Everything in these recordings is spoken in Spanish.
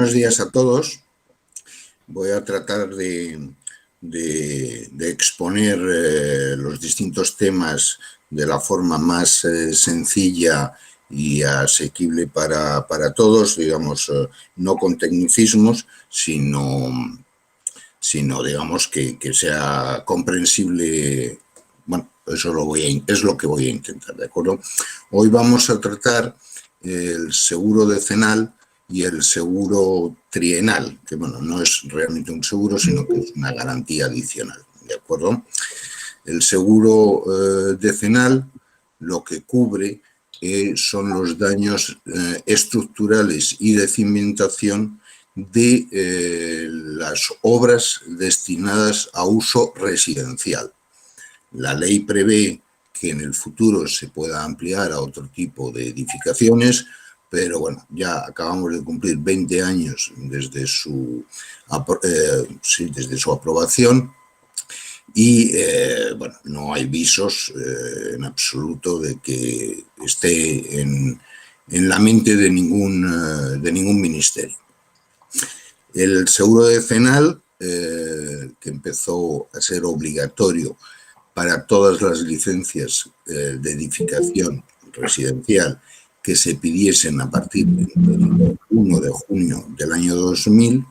Buenos días a todos. Voy a tratar de exponer los distintos temas de la forma más sencilla y asequible para todos, digamos, no con tecnicismos, sino digamos, que sea comprensible. Bueno, eso es lo que voy a intentar, ¿de acuerdo? Hoy vamos a tratar el seguro decenal y el seguro trienal, que bueno, no es realmente un seguro, sino que es una garantía adicional, ¿de acuerdo? El seguro decenal lo que cubre son los daños estructurales y de cimentación de las obras destinadas a uso residencial. La ley prevé que en el futuro se pueda ampliar a otro tipo de edificaciones, pero bueno, ya acabamos de cumplir 20 años desde su aprobación y bueno, no hay visos en absoluto de que esté en la mente de ningún ministerio. El seguro decenal, que empezó a ser obligatorio para todas las licencias de edificación residencial que se pidiesen a partir del 1 de junio del año 2000,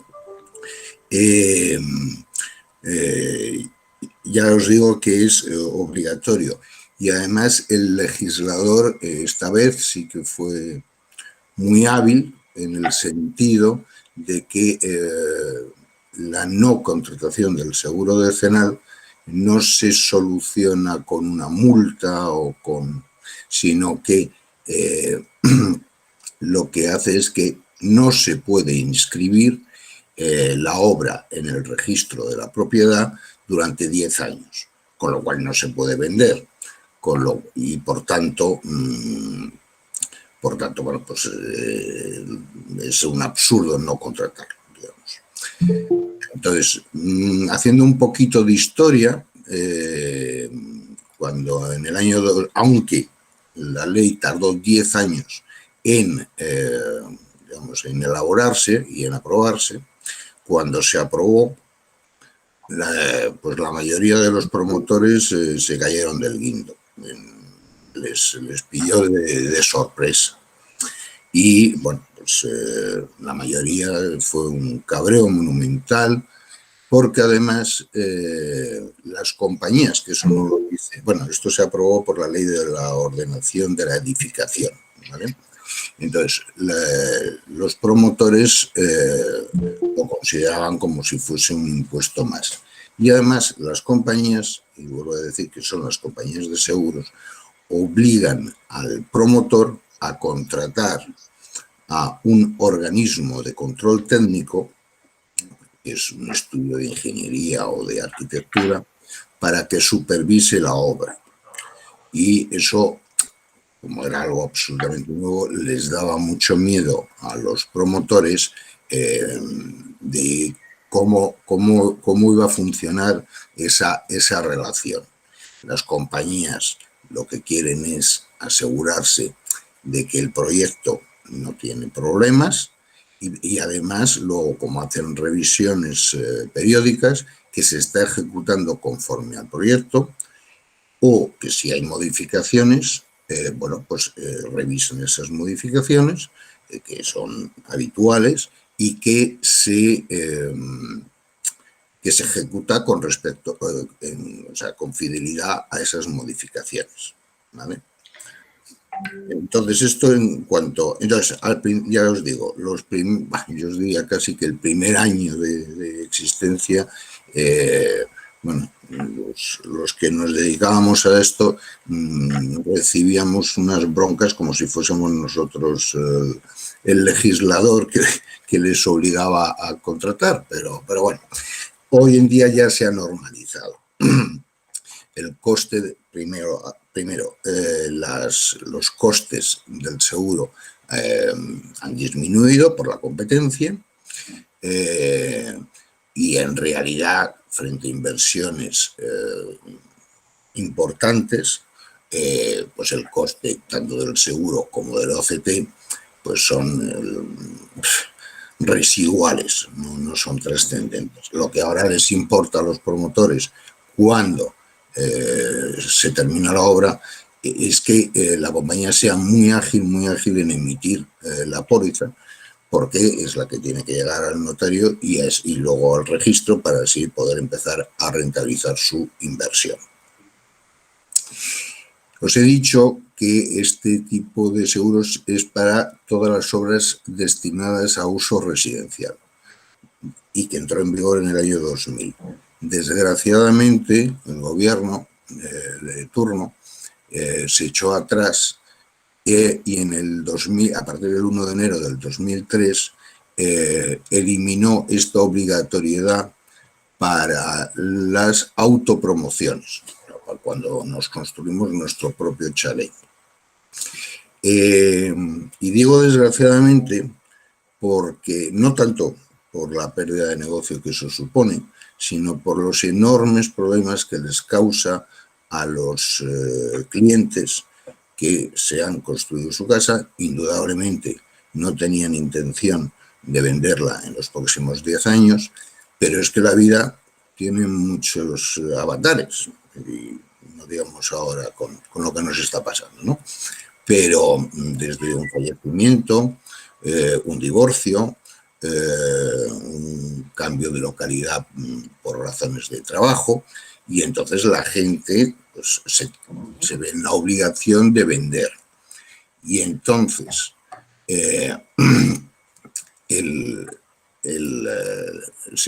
ya os digo que es obligatorio. Y además el legislador esta vez sí que fue muy hábil en el sentido de que la no contratación del seguro decenal no se soluciona con una multa sino que lo que hace es que no se puede inscribir la obra en el registro de la propiedad durante 10 años, con lo cual no se puede vender, y por tanto, bueno, pues es un absurdo no contratarlo, digamos. Entonces, haciendo un poquito de historia, cuando en el año, aunque la ley tardó 10 años digamos, en elaborarse y en aprobarse, cuando se aprobó, pues la mayoría de los promotores se cayeron del guindo. Les pilló de sorpresa. Y bueno, pues la mayoría fue un cabreo monumental, porque además las compañías, que eso no lo dice, bueno, esto se aprobó por la ley de la ordenación de la edificación, ¿vale? Entonces, los promotores lo consideraban como si fuese un impuesto más. Y además las compañías, y vuelvo a decir que son las compañías de seguros, obligan al promotor a contratar a un organismo de control técnico, que es un estudio de ingeniería o de arquitectura, para que supervise la obra. Y eso, como era algo absolutamente nuevo, les daba mucho miedo a los promotores de cómo iba a funcionar esa relación. Las compañías lo que quieren es asegurarse de que el proyecto no tiene problemas y además, luego, como hacen revisiones periódicas, que se está ejecutando conforme al proyecto, o que si hay modificaciones, bueno, pues revisan esas modificaciones que son habituales y que se ejecuta con respecto, o sea, con fidelidad a esas modificaciones, ¿vale? Entonces, esto en cuanto... Entonces, ya os digo, yo os diría casi que el primer año de existencia, bueno, los que nos dedicábamos a esto recibíamos unas broncas como si fuésemos nosotros el legislador que les obligaba a contratar, pero bueno, hoy en día ya se ha normalizado. El coste, primero los costes del seguro han disminuido por la competencia y en realidad, frente a inversiones importantes, pues el coste tanto del seguro como del OCT pues son residuales, no son trascendentes. Lo que ahora les importa a los promotores cuando se termina la obra es que la compañía sea muy ágil en emitir la póliza, porque es la que tiene que llegar al notario y luego al registro para así poder empezar a rentabilizar su inversión. Os he dicho que este tipo de seguros es para todas las obras destinadas a uso residencial y que entró en vigor en el año 2000. Desgraciadamente, el gobierno de turno se echó atrás y en el 2000, a partir del 1 de enero del 2003, eliminó esta obligatoriedad para las autopromociones, cuando nos construimos nuestro propio chalet. Y digo desgraciadamente porque no tanto por la pérdida de negocio que eso supone, sino por los enormes problemas que les causa a los clientes que se han construido su casa. Indudablemente no tenían intención de venderla en los próximos 10 años, pero es que la vida tiene muchos avatares, y no digamos ahora con lo que nos está pasando, ¿no? Pero desde un fallecimiento, un divorcio, un cambio de localidad por razones de trabajo, y entonces la gente pues, se ve en la obligación de vender. Y entonces se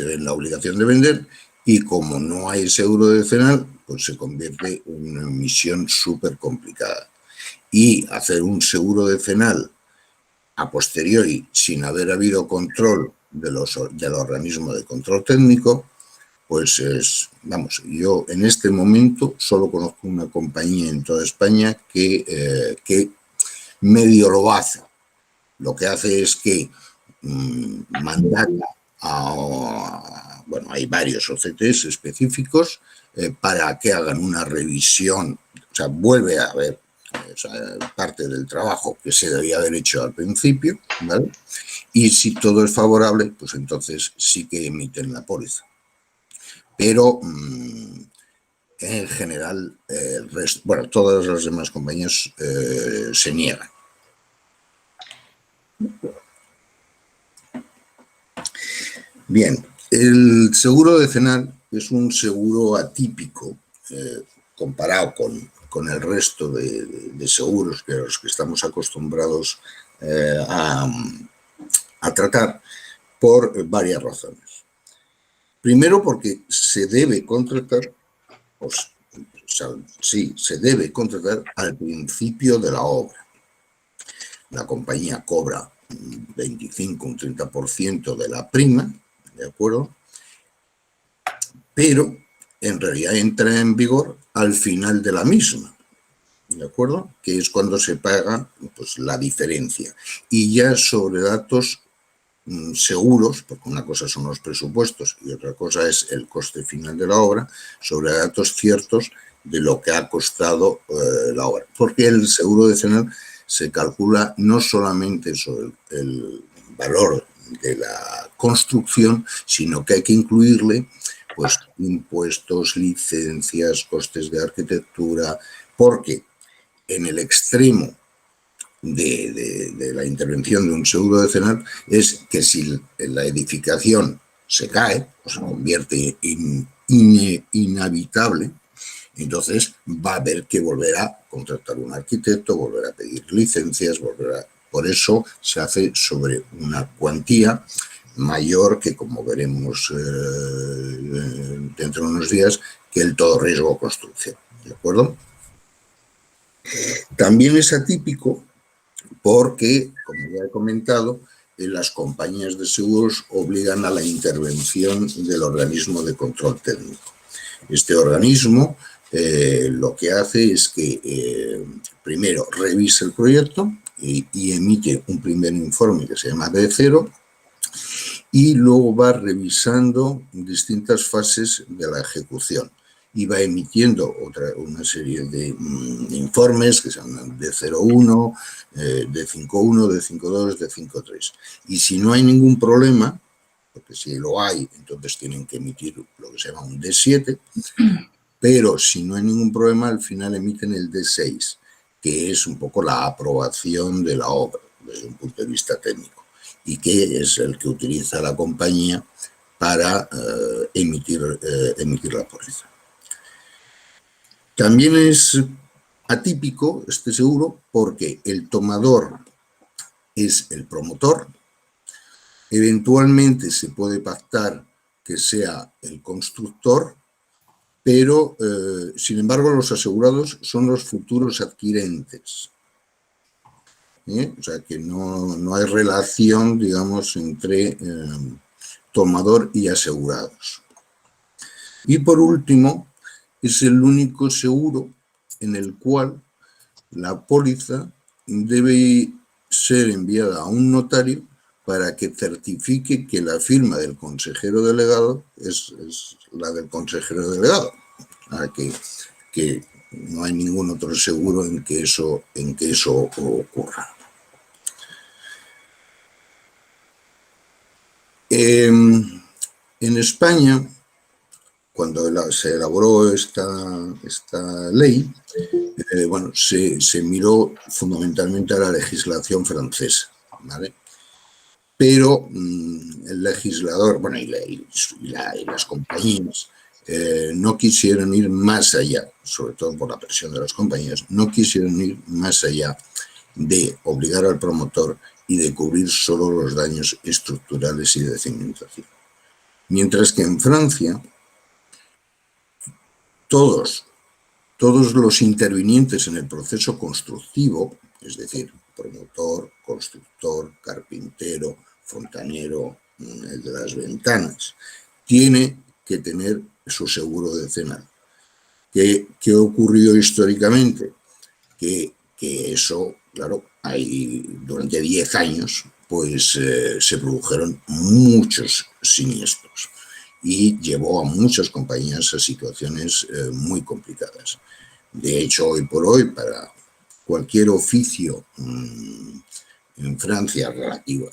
ve en la obligación de vender, y como no hay seguro decenal, pues se convierte en una misión súper complicada. Y hacer un seguro decenal a posteriori, sin haber habido control del organismo de control técnico, pues es, vamos, yo en este momento solo conozco una compañía en toda España que medio lo hace. Lo que hace es que mandata bueno, hay varios OCTs específicos para que hagan una revisión, o sea, vuelve a haber parte del trabajo que se debía haber hecho al principio, ¿vale? Y si todo es favorable, pues entonces sí que emiten la póliza. Pero en general, el resto, bueno, todas las demás compañías se niegan. Bien, el seguro decenal es un seguro atípico comparado con el resto de seguros que los que estamos acostumbrados a tratar, por varias razones. Primero, porque se debe contratar, sí, se debe contratar al principio de la obra. La compañía cobra un 25, un 30% de la prima, ¿de acuerdo? Pero en realidad entra en vigor al final de la misma, ¿de acuerdo? Que es cuando se paga pues, la diferencia. Y ya sobre datos seguros, porque una cosa son los presupuestos y otra cosa es el coste final de la obra, sobre datos ciertos de lo que ha costado la obra. Porque el seguro decenal se calcula no solamente sobre el valor de la construcción, sino que hay que incluirle pues, impuestos, licencias, costes de arquitectura, porque en el extremo de la intervención de un seguro decenal es que si la edificación se cae o se convierte en inhabitable, entonces va a haber que volver a contratar un arquitecto, volver a pedir licencias, por eso se hace sobre una cuantía mayor que, como veremos dentro de unos días, que el todo riesgo construcción, ¿de acuerdo? También es atípico porque, como ya he comentado, las compañías de seguros obligan a la intervención del organismo de control técnico. Este organismo lo que hace es que primero revisa el proyecto y emite un primer informe que se llama D0, y luego va revisando distintas fases de la ejecución. y va emitiendo una serie de informes que son de 0,1, de 5,1, de 5,2, de 5,3. Y si no hay ningún problema, porque si lo hay, entonces tienen que emitir lo que se llama un D7, pero si no hay ningún problema, al final emiten el D6, que es un poco la aprobación de la obra desde un punto de vista técnico, y que es el que utiliza la compañía para emitir la póliza. También es atípico este seguro porque el tomador es el promotor. Eventualmente se puede pactar que sea el constructor, pero sin embargo los asegurados son los futuros adquirentes. O sea que no hay relación, digamos, entre tomador y asegurados. Y por último, es el único seguro en el cual la póliza debe ser enviada a un notario para que certifique que la firma del consejero delegado es la del consejero delegado. Que no hay ningún otro seguro en que eso ocurra. En España, cuando se elaboró esta ley, bueno, se miró fundamentalmente a la legislación francesa, ¿vale? Pero el legislador, bueno, y las compañías no quisieron ir más allá, sobre todo por la presión de las compañías, no quisieron ir más allá de obligar al promotor y de cubrir solo los daños estructurales y de cimentación. Mientras que en Francia, todos los intervinientes en el proceso constructivo, es decir, promotor, constructor, carpintero, fontanero, el de las ventanas, tiene que tener su seguro decenal. ¿Qué ocurrió históricamente? Que eso, claro, durante 10 años, pues se produjeron muchos siniestros y llevó a muchas compañías a situaciones muy complicadas. De hecho, hoy por hoy, para cualquier oficio en Francia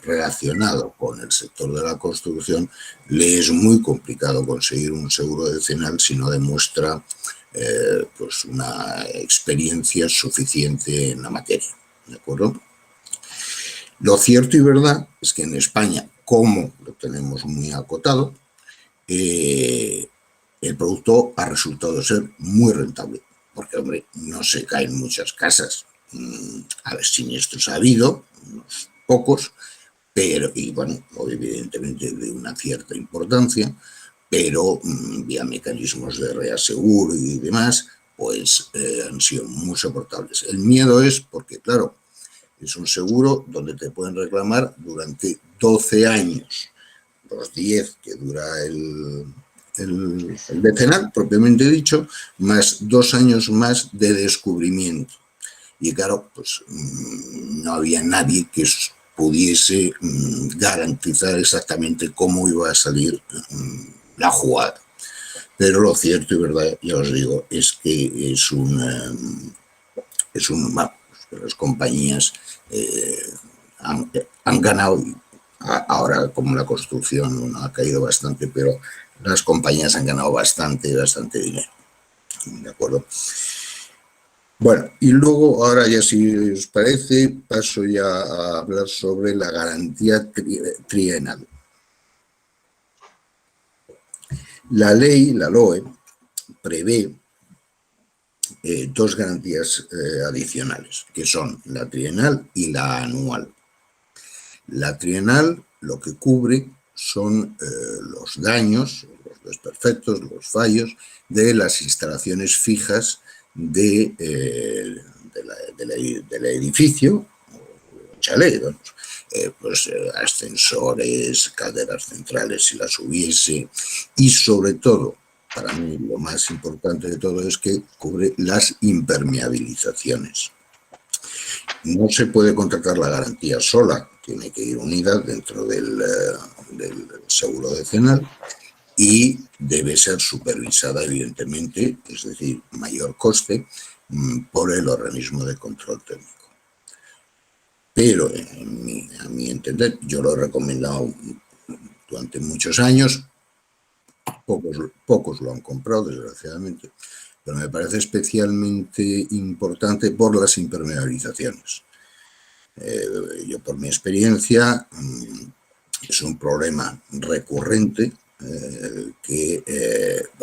relacionado con el sector de la construcción, le es muy complicado conseguir un seguro decenal si no demuestra pues una experiencia suficiente en la materia, ¿de acuerdo? Lo cierto y verdad es que en España, como lo tenemos muy acotado, el producto ha resultado ser muy rentable, porque, hombre, no se caen muchas casas. A ver, siniestros ha habido, unos pocos, pero, y bueno, evidentemente de una cierta importancia, pero vía mecanismos de reaseguro y demás, pues han sido muy soportables. El miedo es porque, claro, es un seguro donde te pueden reclamar durante 12 años, los 10 que dura el decenal, propiamente dicho, más 2 años más de descubrimiento. Y claro, pues no había nadie que pudiese garantizar exactamente cómo iba a salir la jugada. Pero lo cierto y verdad, ya os digo, es que las compañías han ganado. Ahora, como la construcción ha caído bastante, pero las compañías han ganado bastante dinero. ¿De acuerdo? Bueno, y luego, ahora ya si os parece, paso ya a hablar sobre la garantía trienal. La ley, la LOE, prevé dos garantías adicionales, que son la trienal y la anual. La trienal lo que cubre son los daños, los desperfectos, los fallos de las instalaciones fijas del edificio, chalet, pues ascensores, calderas centrales si las hubiese, y sobre todo, para mí lo más importante de todo es que cubre las impermeabilizaciones. No se puede contratar la garantía sola, tiene que ir unida dentro del seguro decenal, y debe ser supervisada, evidentemente, es decir, mayor coste, por el organismo de control técnico. Pero, a mi entender, yo lo he recomendado durante muchos años, pocos lo han comprado, desgraciadamente, pero me parece especialmente importante por las impermeabilizaciones. Yo, por mi experiencia, es un problema recurrente que,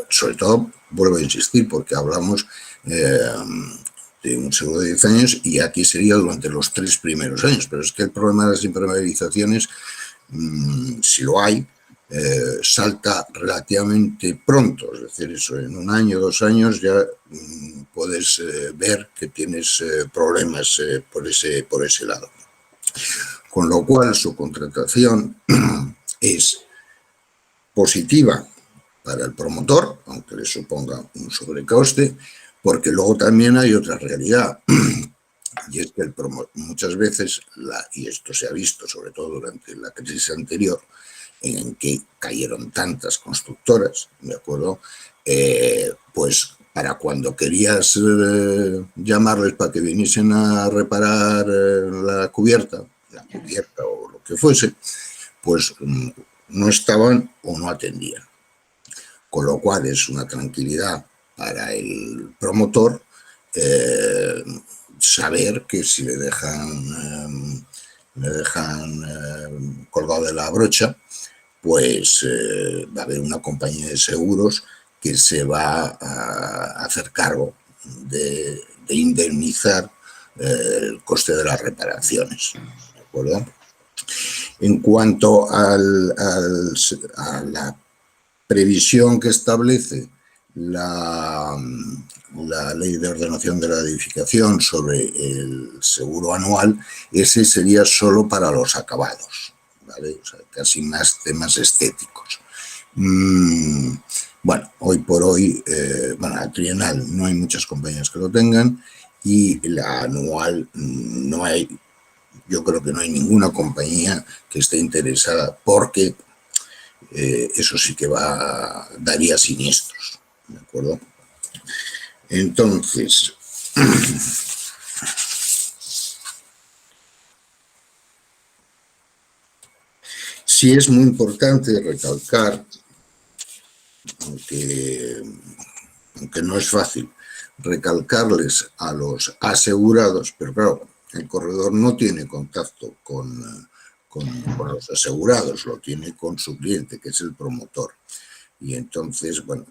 sobre todo, vuelvo a insistir, porque hablamos de un seguro de 10 años y aquí sería durante los 3 primeros años, pero es que el problema de las impermeabilizaciones, si lo hay, salta relativamente pronto, es decir, eso en 1 año, 2 años ya puedes ver que tienes problemas por ese lado. Con lo cual su contratación es positiva para el promotor, aunque le suponga un sobrecoste, porque luego también hay otra realidad, y es que muchas veces, y esto se ha visto sobre todo durante la crisis anterior, en que cayeron tantas constructoras, ¿de acuerdo? Pues para cuando querías llamarles para que viniesen a reparar la cubierta o lo que fuese, pues no estaban o no atendían. Con lo cual es una tranquilidad para el promotor saber que si le dejan colgado de la brocha, pues va a haber una compañía de seguros que se va a hacer cargo de indemnizar el coste de las reparaciones, ¿de acuerdo? En cuanto a la previsión que establece la ley de ordenación de la edificación sobre el seguro anual, ese sería solo para los acabados, ¿vale? O sea, casi más temas estéticos. Bueno, hoy por hoy, la trienal no hay muchas compañías que lo tengan y la anual no hay, yo creo que no hay ninguna compañía que esté interesada porque eso sí que daría siniestros, ¿de acuerdo? Entonces, sí es muy importante recalcar, aunque no es fácil, recalcarles a los asegurados, pero claro, el corredor no tiene contacto con los asegurados, lo tiene con su cliente, que es el promotor. Y entonces, bueno,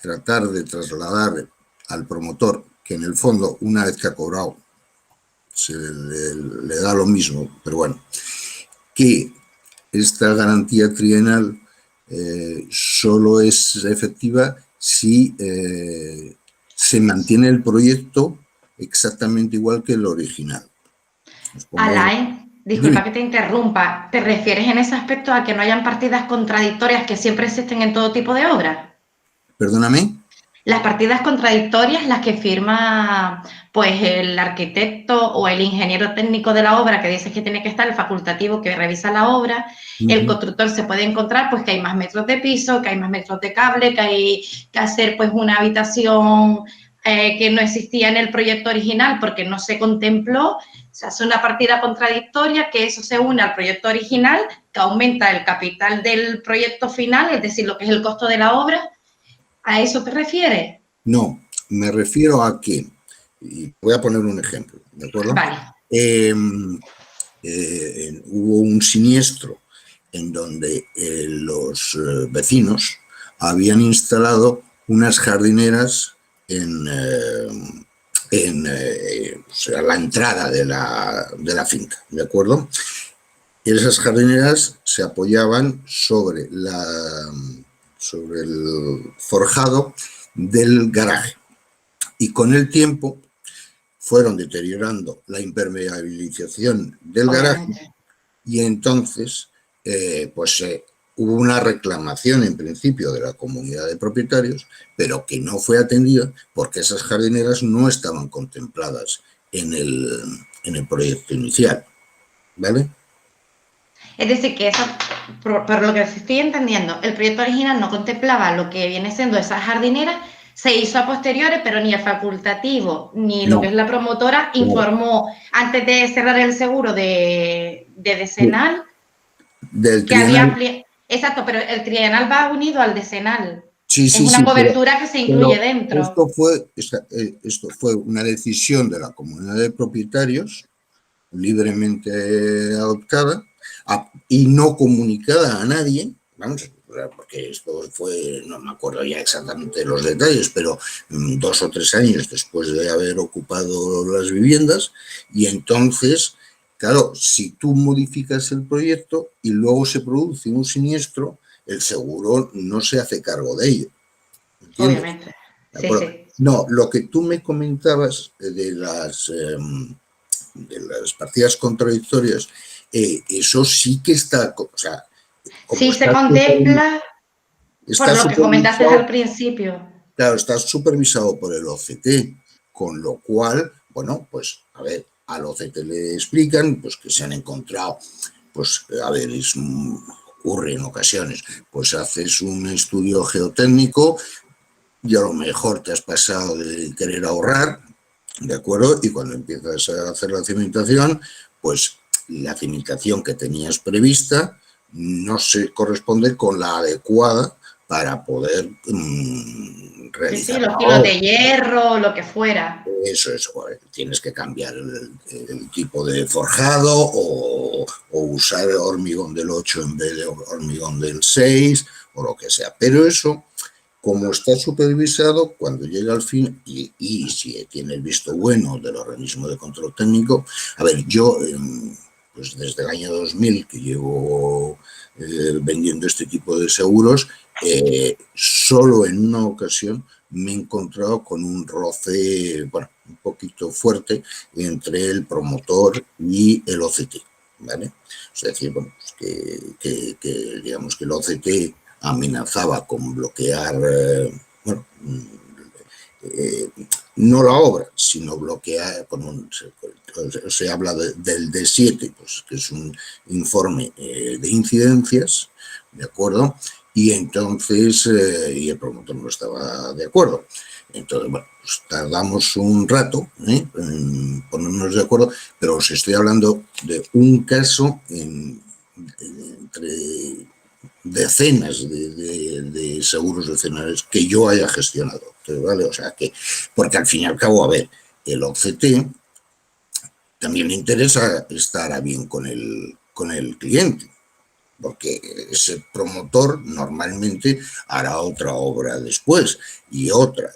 tratar de trasladar al promotor, que en el fondo, una vez que ha cobrado, le da lo mismo, pero bueno, que esta garantía trienal solo es efectiva si se mantiene el proyecto exactamente igual que el original. Alain, disculpa que te interrumpa, ¿te refieres en ese aspecto a que no hayan partidas contradictorias que siempre existen en todo tipo de obras? ¿Perdóname? Las partidas contradictorias, las que firma pues el arquitecto o el ingeniero técnico de la obra, que dice que tiene que estar el facultativo que revisa la obra, el constructor se puede encontrar pues que hay más metros de piso, que hay más metros de cable, que hay que hacer pues una habitación que no existía en el proyecto original porque no se contempló. Se hace una partida contradictoria, que eso se une al proyecto original, que aumenta el capital del proyecto final, es decir, lo que es el costo de la obra. ¿A eso te refieres? No, me refiero a que, y voy a poner un ejemplo, ¿de acuerdo? Vale. Hubo un siniestro en donde los vecinos habían instalado unas jardineras en la entrada de la finca, ¿de acuerdo? Y esas jardineras se apoyaban sobre el forjado del garaje. Y con el tiempo fueron deteriorando la impermeabilización del garaje y entonces hubo una reclamación en principio de la comunidad de propietarios, pero que no fue atendida porque esas jardineras no estaban contempladas en el proyecto inicial, ¿vale? Es decir, que eso, por lo que estoy entendiendo, el proyecto original no contemplaba lo que viene siendo esa jardinera, se hizo a posteriores, pero ni el facultativo ni lo que No, es la promotora no, informó antes de cerrar el seguro de decenal del que había trienal. Exacto, pero el trienal va unido al decenal. Sí, Es sí, una sí, cobertura que se incluye pero dentro. esto fue una decisión de la comunidad de propietarios libremente adoptada y no comunicada a nadie, vamos, porque esto fue, no me acuerdo ya exactamente los detalles, pero 2 o 3 años después de haber ocupado las viviendas, y entonces, claro, si tú modificas el proyecto y luego se produce un siniestro, el seguro no se hace cargo de ello, ¿entiendes? Obviamente. ¿De Sí, acuerdo? sí. No, lo que tú me comentabas de las partidas contradictorias, eso sí que está, o sea, como Sí se está, contempla por está lo que comentaste supervisado, al principio. claro, está supervisado por el OCT, con lo cual, bueno, pues a ver, al OCT le explican pues que se han encontrado, pues a ver, ocurre en ocasiones, pues haces un estudio geotécnico y a lo mejor te has pasado de querer ahorrar, ¿de acuerdo? Y cuando empiezas a hacer la cimentación, pues la cimentación que tenías prevista no se corresponde con la adecuada para poder Sí, sí, realizar los la kilos obra. de hierro, lo que fuera. Eso es, bueno, tienes que cambiar el tipo de forjado o usar hormigón del 8 en vez de hormigón del 6 o lo que sea. Pero eso, como está supervisado, cuando llega al fin, y si tiene el visto bueno del organismo de control técnico, a ver, yo, pues desde el año 2000 que llevo vendiendo este tipo de seguros, solo en una ocasión me he encontrado con un roce, bueno, un poquito fuerte entre el promotor y el OCT, ¿vale? Es decir, bueno, pues digamos que el OCT amenazaba con bloquear, bueno, no la obra, sino bloquear, se habla del D7, pues, que es un informe de incidencias, ¿de acuerdo? Y entonces, y el promotor no estaba de acuerdo. Entonces, bueno, pues tardamos un rato en ponernos de acuerdo, pero os estoy hablando de un caso entre decenas de seguros vecinales que yo haya gestionado, ¿vale? O sea que, porque al fin y al cabo, a ver, el OCT también le interesa estar a bien con el cliente, porque ese promotor normalmente hará otra obra después y otra,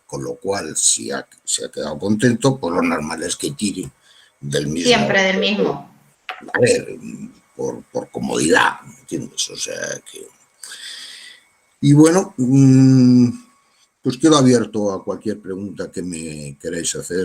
con lo cual si se ha quedado contento, pues lo normal es que tire del mismo. Siempre del mismo. A ver, por comodidad, ¿entiendes? O sea que... Y bueno, pues quedo abierto a cualquier pregunta que me queráis hacer